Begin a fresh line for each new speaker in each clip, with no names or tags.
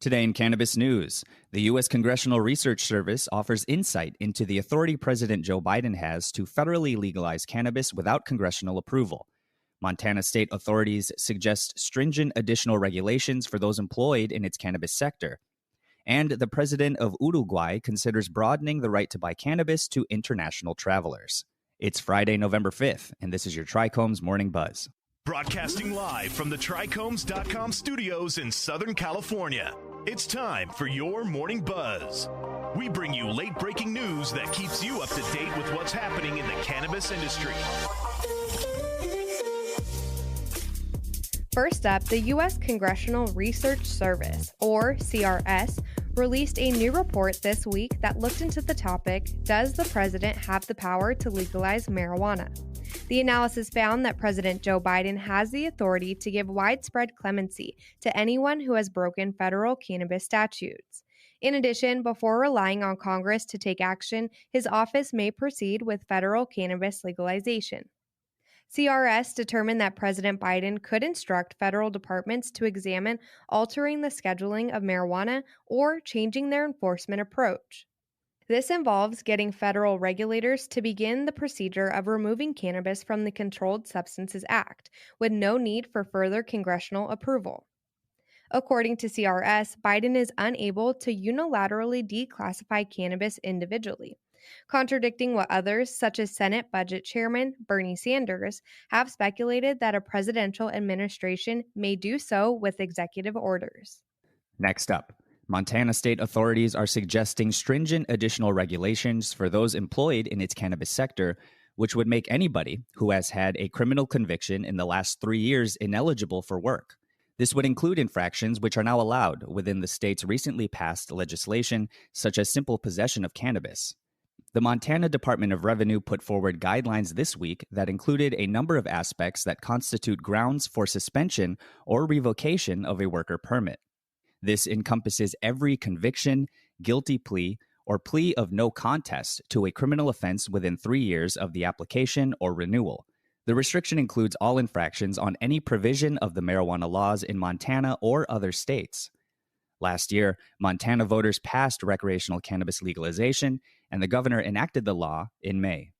Today in Cannabis News, the U.S. Congressional Research Service offers insight into the authority President Joe Biden has to federally legalize cannabis without congressional approval. Montana state authorities suggest stringent additional regulations for those employed in its cannabis sector. And the President of Uruguay considers broadening the right to buy cannabis to international travelers. It's Friday, November 5th, and this is your Trichomes Morning Buzz.
Broadcasting live from the Trichomes.com studios in Southern California. It's time for your Morning Buzz. We bring you late-breaking news that keeps you up to date with what's happening in the cannabis industry.
First up, the U.S. Congressional Research Service, or CRS, released a new report this week that looked into the topic, does the president have the power to legalize marijuana? The analysis found that President Joe Biden has the authority to give widespread clemency to anyone who has broken federal cannabis statutes. In addition, before relying on Congress to take action, his office may proceed with federal cannabis legalization. CRS determined that President Biden could instruct federal departments to examine altering the scheduling of marijuana or changing their enforcement approach. This involves getting federal regulators to begin the procedure of removing cannabis from the Controlled Substances Act, with no need for further congressional approval. According to CRS, Biden is unable to unilaterally declassify cannabis individually, contradicting what others, such as Senate Budget Chairman Bernie Sanders, have speculated that a presidential administration may do so with executive orders.
Next up, Montana state authorities are suggesting stringent additional regulations for those employed in its cannabis sector, which would make anybody who has had a criminal conviction in the last 3 years ineligible for work. This would include infractions which are now allowed within the state's recently passed legislation, such as simple possession of cannabis. The Montana Department of Revenue put forward guidelines this week that included a number of aspects that constitute grounds for suspension or revocation of a worker permit. This encompasses every conviction, guilty plea, or plea of no contest to a criminal offense within 3 years of the application or renewal. The restriction includes all infractions on any provision of the marijuana laws in Montana or other states. Last year, Montana voters passed recreational cannabis legalization, and the governor enacted the law in May.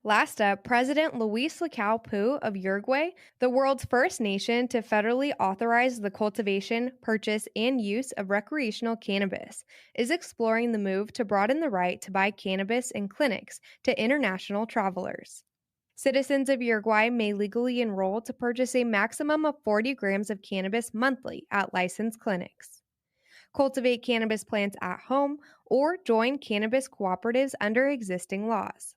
Last up, President Luis Lacalle of Uruguay, the world's first nation to federally authorize the cultivation, purchase, and use of recreational cannabis, is exploring the move to broaden the right to buy cannabis in clinics to international travelers. Citizens of Uruguay may legally enroll to purchase a maximum of 40 grams of cannabis monthly at licensed clinics, cultivate cannabis plants at home, or join cannabis cooperatives under existing laws.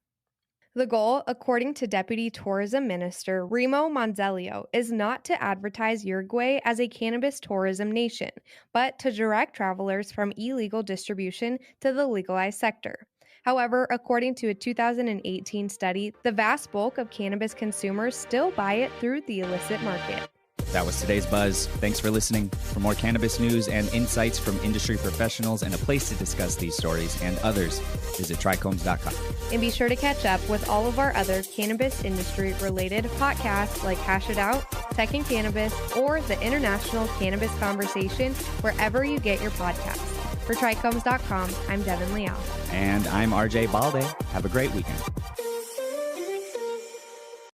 The goal, according to Deputy Tourism Minister Remo Manzelio, is not to advertise Uruguay as a cannabis tourism nation, but to direct travelers from illegal distribution to the legalized sector. However, according to a 2018 study, the vast bulk of cannabis consumers still buy it through the illicit market.
That was today's Buzz. Thanks for listening. For more cannabis news and insights from industry professionals and a place to discuss these stories and others, visit Trichomes.com.
And be sure to catch up with all of our other cannabis industry-related podcasts like Hash It Out, Tech and Cannabis, or the International Cannabis Conversation, wherever you get your podcasts. For Trichomes.com, I'm Devin Leal.
And I'm RJ Balde. Have a great weekend.